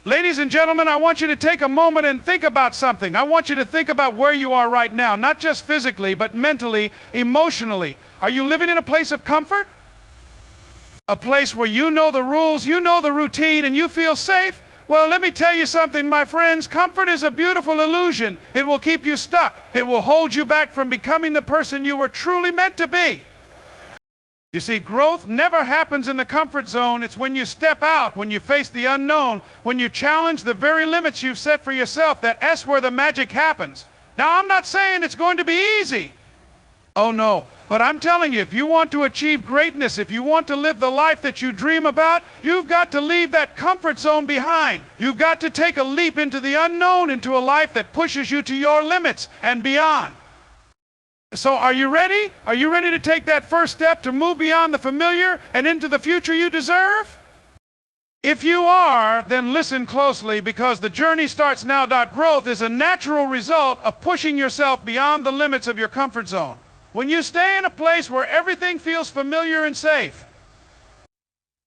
Ladies and gentlemen, I want you to take a moment and think about something. I want you to think about where you are right now, not just physically, but mentally, emotionally. Are you living in a place of comfort? A place where you know the rules, you know the routine, and you feel safe? Well, let me tell you something, my friends. Comfort is a beautiful illusion. It will keep you stuck. It will hold you back from becoming the person you were truly meant to be. You see, growth never happens in the comfort zone. It's when you step out, when you face the unknown, when you challenge the very limits you've set for yourself. That's where the magic happens. Now, I'm not saying it's going to be easy. Oh, no. But I'm telling you, if you want to achieve greatness, if you want to live the life that you dream about, you've got to leave that comfort zone behind. You've got to take a leap into the unknown, into a life that pushes you to your limits and beyond. So are you ready? Are you ready to take that first step to move beyond the familiar and into the future you deserve? If you are, then listen closely, because the journey starts now. Growth is a natural result of pushing yourself beyond the limits of your comfort zone. When you stay in a place where everything feels familiar and safe,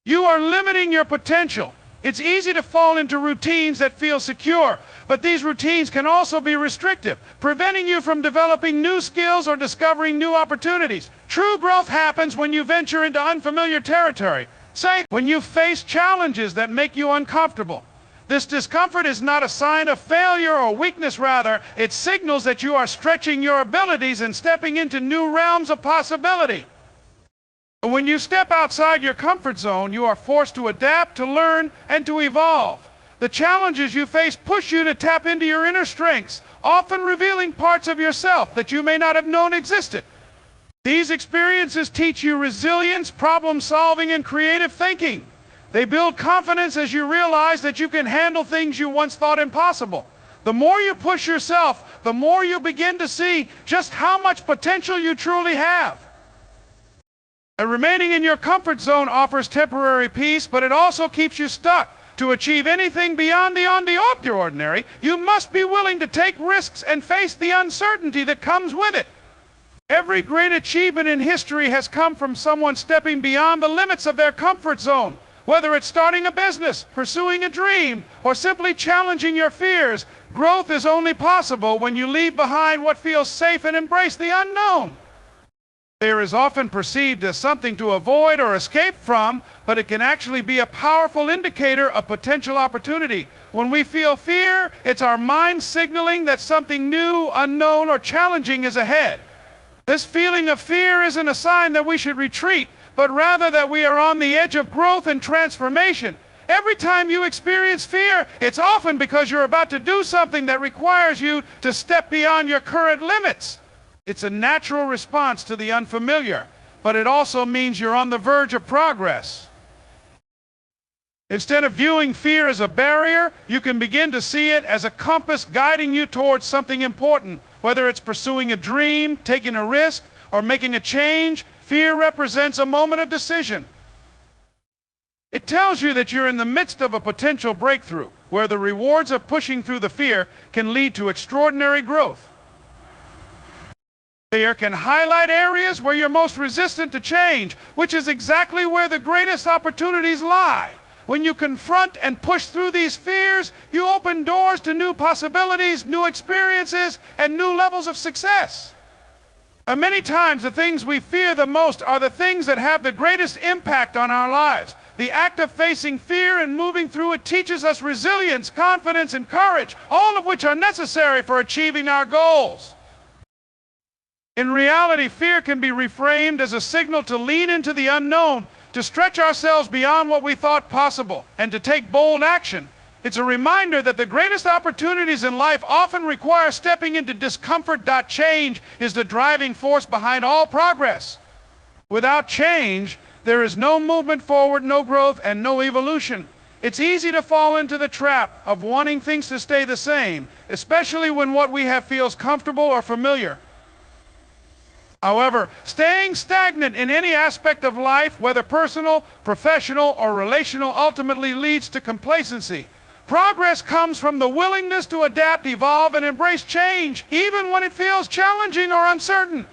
you are limiting your potential. It's easy to fall into routines that feel secure, but these routines can also be restrictive, preventing you from developing new skills or discovering new opportunities. True growth happens when you venture into unfamiliar territory. Say, when you face challenges that make you uncomfortable. This discomfort is not a sign of failure or weakness. Rather, it signals that you are stretching your abilities and stepping into new realms of possibility. When you step outside your comfort zone, you are forced to adapt, to learn, and to evolve. The challenges you face push you to tap into your inner strengths, often revealing parts of yourself that you may not have known existed. These experiences teach you resilience, problem solving, and creative thinking. They build confidence as you realize that you can handle things you once thought impossible. The more you push yourself, the more you begin to see just how much potential you truly have. And remaining in your comfort zone offers temporary peace, but it also keeps you stuck. To achieve anything beyond the ordinary, you must be willing to take risks and face the uncertainty that comes with it. Every great achievement in history has come from someone stepping beyond the limits of their comfort zone. Whether it's starting a business, pursuing a dream, or simply challenging your fears, growth is only possible when you leave behind what feels safe and embrace the unknown. Fear is often perceived as something to avoid or escape from, but it can actually be a powerful indicator of potential opportunity. When we feel fear, it's our mind signaling that something new, unknown, or challenging is ahead. This feeling of fear isn't a sign that we should retreat, but rather that we are on the edge of growth and transformation. Every time you experience fear, it's often because you're about to do something that requires you to step beyond your current limits. It's a natural response to the unfamiliar, but it also means you're on the verge of progress. Instead of viewing fear as a barrier, you can begin to see it as a compass guiding you towards something important. Whether it's pursuing a dream, taking a risk, or making a change, fear represents a moment of decision. It tells you that you're in the midst of a potential breakthrough, where the rewards of pushing through the fear can lead to extraordinary growth. Fear can highlight areas where you're most resistant to change, which is exactly where the greatest opportunities lie. When you confront and push through these fears, you open doors to new possibilities, new experiences, and new levels of success. And many times the things we fear the most are the things that have the greatest impact on our lives. The act of facing fear and moving through it teaches us resilience, confidence, and courage, all of which are necessary for achieving our goals. In reality, fear can be reframed as a signal to lean into the unknown, to stretch ourselves beyond what we thought possible, and to take bold action. It's a reminder that the greatest opportunities in life often require stepping into discomfort. Change is the driving force behind all progress. Without change, there is no movement forward, no growth, and no evolution. It's easy to fall into the trap of wanting things to stay the same, especially when what we have feels comfortable or familiar. However, staying stagnant in any aspect of life, whether personal, professional, or relational, ultimately leads to complacency. Progress comes from the willingness to adapt, evolve, and embrace change, even when it feels challenging or uncertain.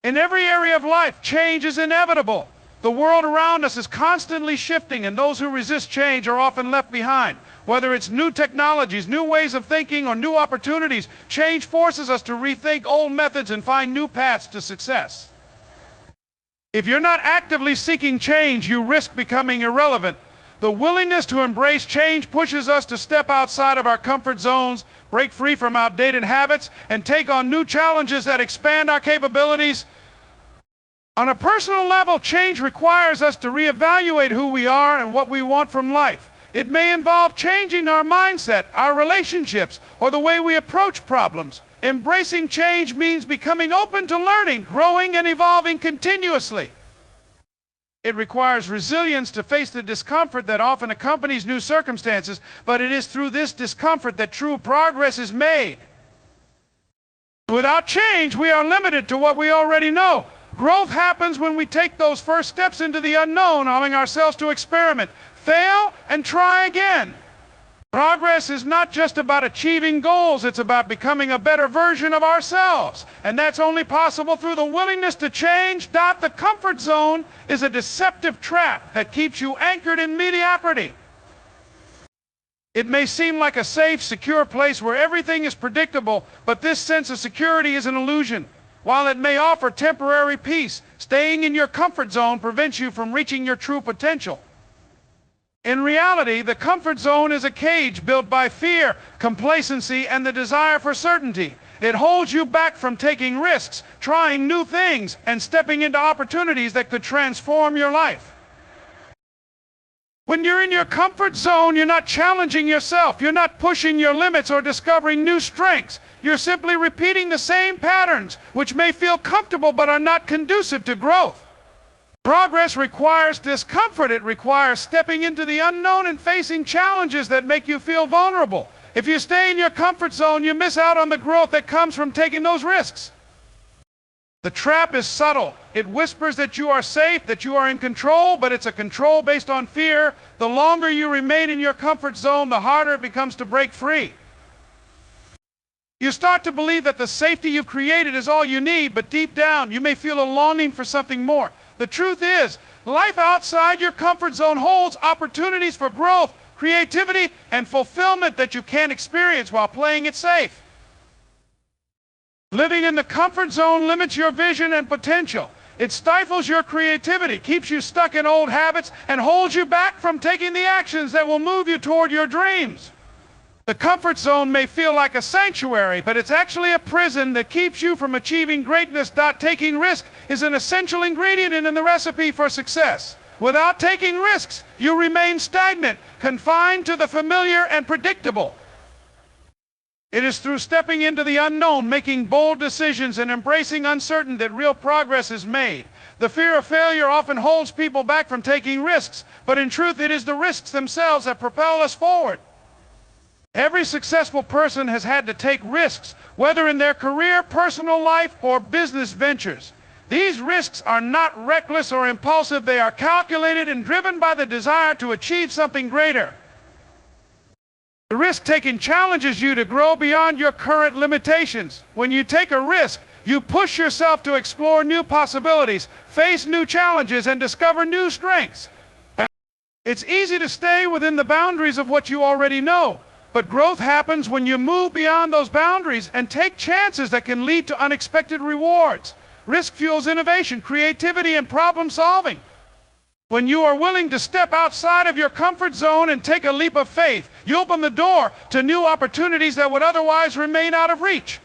In every area of life, change is inevitable. The world around us is constantly shifting, and those who resist change are often left behind. Whether it's new technologies, new ways of thinking, or new opportunities, change forces us to rethink old methods and find new paths to success. If you're not actively seeking change, you risk becoming irrelevant. The willingness to embrace change pushes us to step outside of our comfort zones, break free from outdated habits, and take on new challenges that expand our capabilities. On a personal level, change requires us to reevaluate who we are and what we want from life. It may involve changing our mindset, our relationships, or the way we approach problems. Embracing change means becoming open to learning, growing, and evolving continuously. It requires resilience to face the discomfort that often accompanies new circumstances, but it is through this discomfort that true progress is made. Without change, we are limited to what we already know. Growth happens when we take those first steps into the unknown, allowing ourselves to experiment, fail, and try again. Progress is not just about achieving goals, it's about becoming a better version of ourselves. And that's only possible through the willingness to change. The comfort zone is a deceptive trap that keeps you anchored in mediocrity. It may seem like a safe, secure place where everything is predictable, but this sense of security is an illusion. While it may offer temporary peace, staying in your comfort zone prevents you from reaching your true potential. In reality, the comfort zone is a cage built by fear, complacency, and the desire for certainty. It holds you back from taking risks, trying new things, and stepping into opportunities that could transform your life. When you're in your comfort zone, you're not challenging yourself. You're not pushing your limits or discovering new strengths. You're simply repeating the same patterns, which may feel comfortable but are not conducive to growth. Progress requires discomfort. It requires stepping into the unknown and facing challenges that make you feel vulnerable. If you stay in your comfort zone, you miss out on the growth that comes from taking those risks. The trap is subtle. It whispers that you are safe, that you are in control, but it's a control based on fear. The longer you remain in your comfort zone, the harder it becomes to break free. You start to believe that the safety you've created is all you need, but deep down, you may feel a longing for something more. The truth is, life outside your comfort zone holds opportunities for growth, creativity, and fulfillment that you can't experience while playing it safe. Living in the comfort zone limits your vision and potential. It stifles your creativity, keeps you stuck in old habits, and holds you back from taking the actions that will move you toward your dreams. The comfort zone may feel like a sanctuary, but it's actually a prison that keeps you from achieving greatness. Taking risk is an essential ingredient in the recipe for success. Without taking risks, you remain stagnant, confined to the familiar and predictable. It is through stepping into the unknown, making bold decisions, and embracing uncertainty that real progress is made. The fear of failure often holds people back from taking risks, but in truth, it is the risks themselves that propel us forward. Every successful person has had to take risks, whether in their career, personal life, or business ventures. These risks are not reckless or impulsive. They are calculated and driven by the desire to achieve something greater. The risk-taking challenges you to grow beyond your current limitations. When you take a risk, you push yourself to explore new possibilities, face new challenges, and discover new strengths. It's easy to stay within the boundaries of what you already know. But growth happens when you move beyond those boundaries and take chances that can lead to unexpected rewards. Risk fuels innovation, creativity, and problem solving. When you are willing to step outside of your comfort zone and take a leap of faith, you open the door to new opportunities that would otherwise remain out of reach.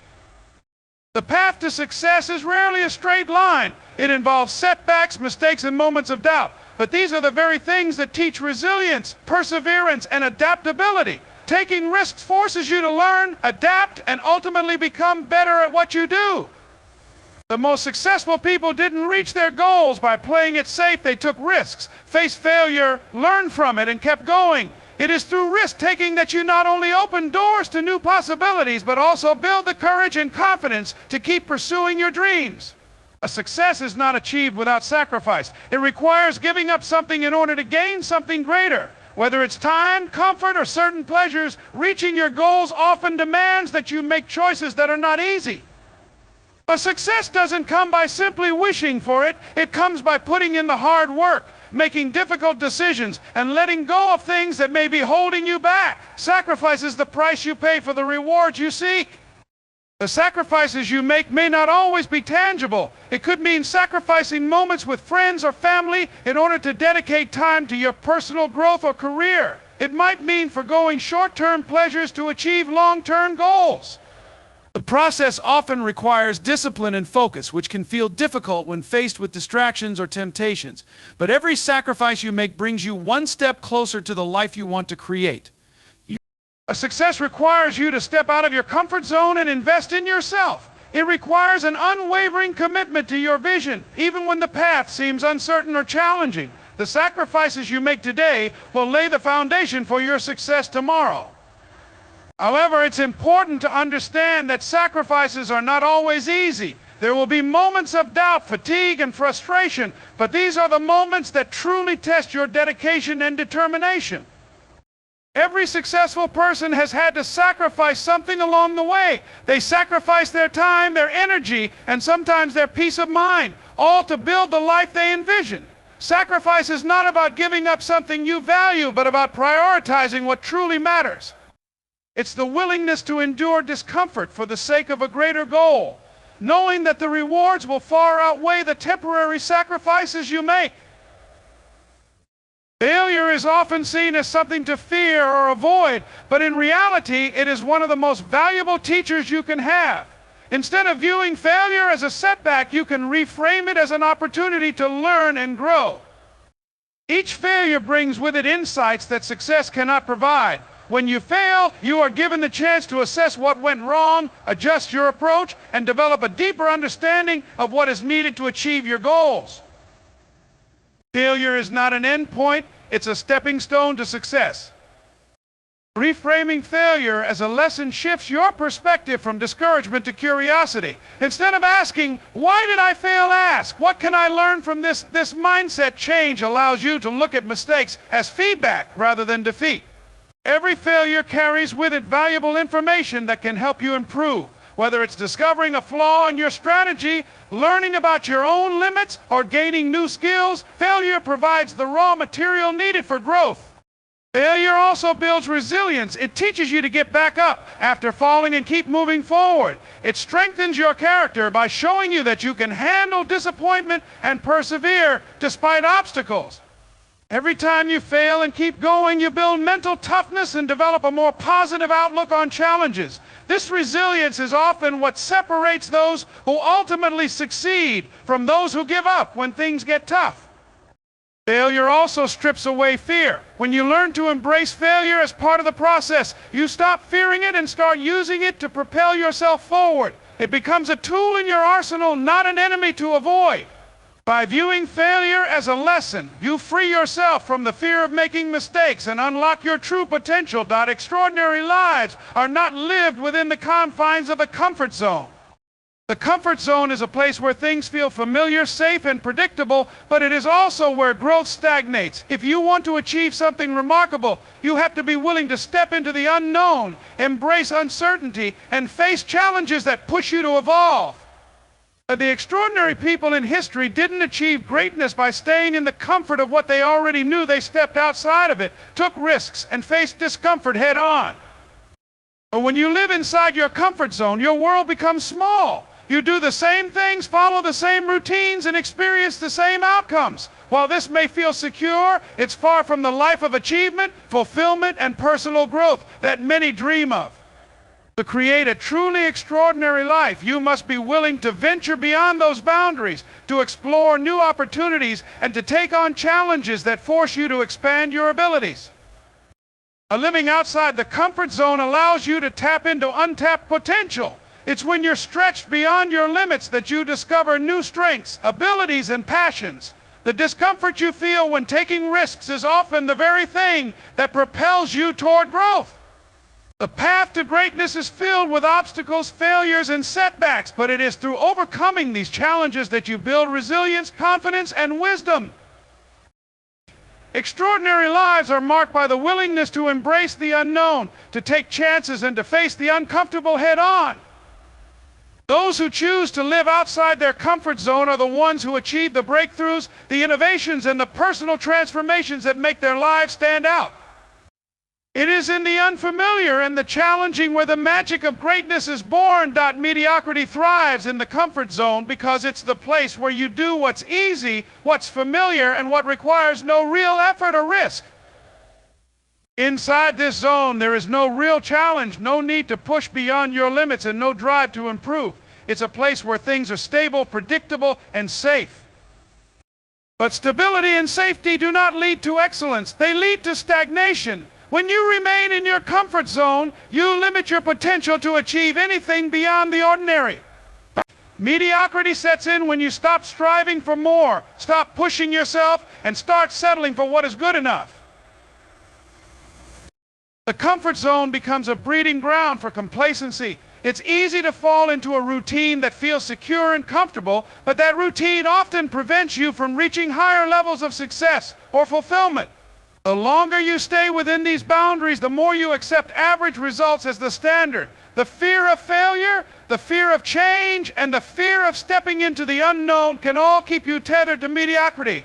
The path to success is rarely a straight line. It involves setbacks, mistakes, and moments of doubt. But these are the very things that teach resilience, perseverance, and adaptability. Taking risks forces you to learn, adapt, and ultimately become better at what you do. The most successful people didn't reach their goals by playing it safe. They took risks, faced failure, learned from it, and kept going. It is through risk-taking that you not only open doors to new possibilities, but also build the courage and confidence to keep pursuing your dreams. A success is not achieved without sacrifice. It requires giving up something in order to gain something greater. Whether it's time, comfort, or certain pleasures, reaching your goals often demands that you make choices that are not easy. But success doesn't come by simply wishing for it. It comes by putting in the hard work, making difficult decisions, and letting go of things that may be holding you back. Sacrifice is the price you pay for the rewards you seek. The sacrifices you make may not always be tangible. It could mean sacrificing moments with friends or family in order to dedicate time to your personal growth or career. It might mean forgoing short-term pleasures to achieve long-term goals. The process often requires discipline and focus, which can feel difficult when faced with distractions or temptations. But every sacrifice you make brings you one step closer to the life you want to create. Success requires you to step out of your comfort zone and invest in yourself. It requires an unwavering commitment to your vision, even when the path seems uncertain or challenging. The sacrifices you make today will lay the foundation for your success tomorrow. However, it's important to understand that sacrifices are not always easy. There will be moments of doubt, fatigue, and frustration, but these are the moments that truly test your dedication and determination. Every successful person has had to sacrifice something along the way. They sacrifice their time, their energy, and sometimes their peace of mind, all to build the life they envision. Sacrifice is not about giving up something you value, but about prioritizing what truly matters. It's the willingness to endure discomfort for the sake of a greater goal, knowing that the rewards will far outweigh the temporary sacrifices you make. Failure is often seen as something to fear or avoid, but in reality, it is one of the most valuable teachers you can have. Instead of viewing failure as a setback, you can reframe it as an opportunity to learn and grow. Each failure brings with it insights that success cannot provide. When you fail, you are given the chance to assess what went wrong, adjust your approach, and develop a deeper understanding of what is needed to achieve your goals. Failure is not an end point, it's a stepping stone to success. Reframing failure as a lesson shifts your perspective from discouragement to curiosity. Instead of asking, "Why did I fail?" ask, "What can I learn from this?" This mindset change allows you to look at mistakes as feedback rather than defeat. Every failure carries with it valuable information that can help you improve. Whether it's discovering a flaw in your strategy, learning about your own limits, or gaining new skills, failure provides the raw material needed for growth. Failure also builds resilience. It teaches you to get back up after falling and keep moving forward. It strengthens your character by showing you that you can handle disappointment and persevere despite obstacles. Every time you fail and keep going, you build mental toughness and develop a more positive outlook on challenges. This resilience is often what separates those who ultimately succeed from those who give up when things get tough. Failure also strips away fear. When you learn to embrace failure as part of the process, you stop fearing it and start using it to propel yourself forward. It becomes a tool in your arsenal, not an enemy to avoid. By viewing failure as a lesson, you free yourself from the fear of making mistakes and unlock your true potential. Extraordinary lives are not lived within the confines of a comfort zone. The comfort zone is a place where things feel familiar, safe, and predictable, but it is also where growth stagnates. If you want to achieve something remarkable, you have to be willing to step into the unknown, embrace uncertainty, and face challenges that push you to evolve. The extraordinary people in history didn't achieve greatness by staying in the comfort of what they already knew. They stepped outside of it, took risks, and faced discomfort head on. But when you live inside your comfort zone, your world becomes small. You do the same things, follow the same routines, and experience the same outcomes. While this may feel secure, it's far from the life of achievement, fulfillment, and personal growth that many dream of. To create a truly extraordinary life, you must be willing to venture beyond those boundaries, to explore new opportunities, and to take on challenges that force you to expand your abilities. Living outside the comfort zone allows you to tap into untapped potential. It's when you're stretched beyond your limits that you discover new strengths, abilities, and passions. The discomfort you feel when taking risks is often the very thing that propels you toward growth. The path to greatness is filled with obstacles, failures, and setbacks, but it is through overcoming these challenges that you build resilience, confidence, and wisdom. Extraordinary lives are marked by the willingness to embrace the unknown, to take chances, and to face the uncomfortable head on. Those who choose to live outside their comfort zone are the ones who achieve the breakthroughs, the innovations, and the personal transformations that make their lives stand out. It is in the unfamiliar and the challenging where the magic of greatness is born. Mediocrity thrives in the comfort zone because it's the place where you do what's easy, what's familiar, and what requires no real effort or risk. Inside this zone, there is no real challenge, no need to push beyond your limits, and no drive to improve. It's a place where things are stable, predictable, and safe. But stability and safety do not lead to excellence. They lead to stagnation. When you remain in your comfort zone, you limit your potential to achieve anything beyond the ordinary. Mediocrity sets in when you stop striving for more, stop pushing yourself, and start settling for what is good enough. The comfort zone becomes a breeding ground for complacency. It's easy to fall into a routine that feels secure and comfortable, but that routine often prevents you from reaching higher levels of success or fulfillment. The longer you stay within these boundaries, the more you accept average results as the standard. The fear of failure, the fear of change, and the fear of stepping into the unknown can all keep you tethered to mediocrity.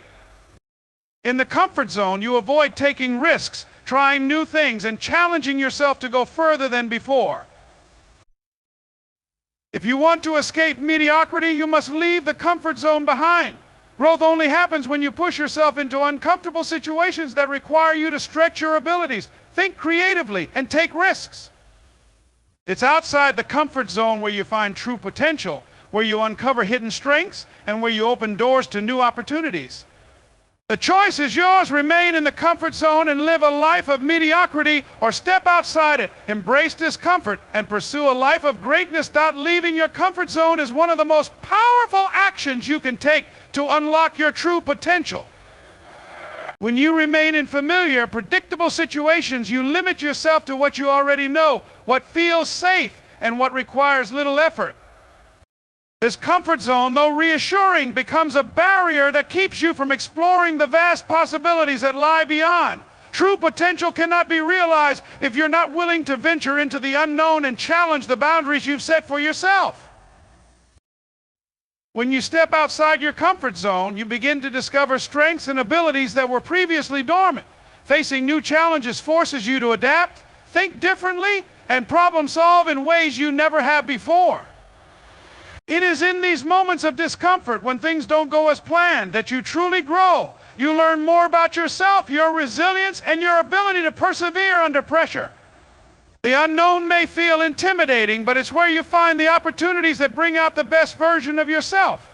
In the comfort zone, you avoid taking risks, trying new things, and challenging yourself to go further than before. If you want to escape mediocrity, you must leave the comfort zone behind. Growth only happens when you push yourself into uncomfortable situations that require you to stretch your abilities, think creatively, and take risks. It's outside the comfort zone where you find true potential, where you uncover hidden strengths, and where you open doors to new opportunities. The choice is yours. Remain in the comfort zone and live a life of mediocrity, or step outside it, embrace discomfort, and pursue a life of greatness. Leaving your comfort zone is one of the most powerful actions you can take to unlock your true potential. When you remain in familiar, predictable situations, you limit yourself to what you already know, what feels safe, and what requires little effort. This comfort zone, though reassuring, becomes a barrier that keeps you from exploring the vast possibilities that lie beyond. True potential cannot be realized if you're not willing to venture into the unknown and challenge the boundaries you've set for yourself. When you step outside your comfort zone, you begin to discover strengths and abilities that were previously dormant. Facing new challenges forces you to adapt, think differently, and problem solve in ways you never have before. It is in these moments of discomfort, when things don't go as planned, that you truly grow. You learn more about yourself, your resilience, and your ability to persevere under pressure. The unknown may feel intimidating, but it's where you find the opportunities that bring out the best version of yourself.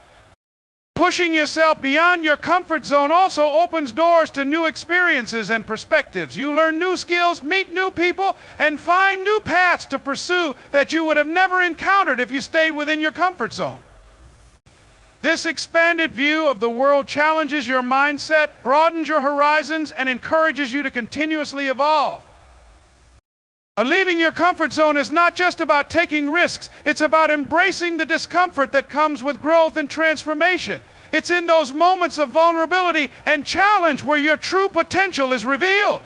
Pushing yourself beyond your comfort zone also opens doors to new experiences and perspectives. You learn new skills, meet new people, and find new paths to pursue that you would have never encountered if you stayed within your comfort zone. This expanded view of the world challenges your mindset, broadens your horizons, and encourages you to continuously evolve. Leaving your comfort zone is not just about taking risks. It's about embracing the discomfort that comes with growth and transformation. It's in those moments of vulnerability and challenge where your true potential is revealed.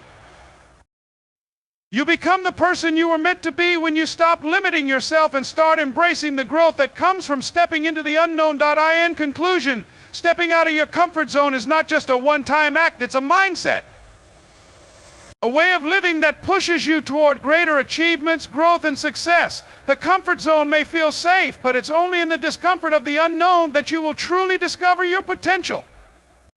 You become the person you were meant to be when you stop limiting yourself and start embracing the growth that comes from stepping into the unknown. In conclusion, stepping out of your comfort zone is not just a one-time act, it's a mindset. A way of living that pushes you toward greater achievements, growth, and success. The comfort zone may feel safe, but it's only in the discomfort of the unknown that you will truly discover your potential.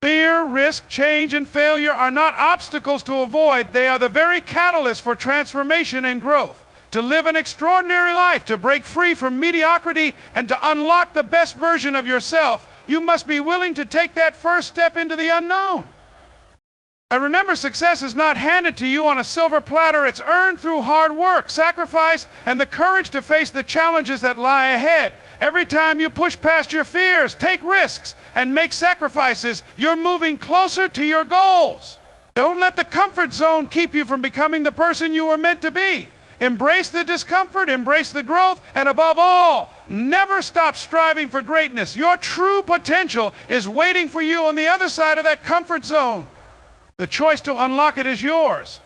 Fear, risk, change, and failure are not obstacles to avoid. They are the very catalyst for transformation and growth. To live an extraordinary life, to break free from mediocrity, and to unlock the best version of yourself, you must be willing to take that first step into the unknown. And remember, success is not handed to you on a silver platter. It's earned through hard work, sacrifice, and the courage to face the challenges that lie ahead. Every time you push past your fears, take risks, and make sacrifices, you're moving closer to your goals. Don't let the comfort zone keep you from becoming the person you were meant to be. Embrace the discomfort, embrace the growth, and above all, never stop striving for greatness. Your true potential is waiting for you on the other side of that comfort zone. The choice to unlock it is yours.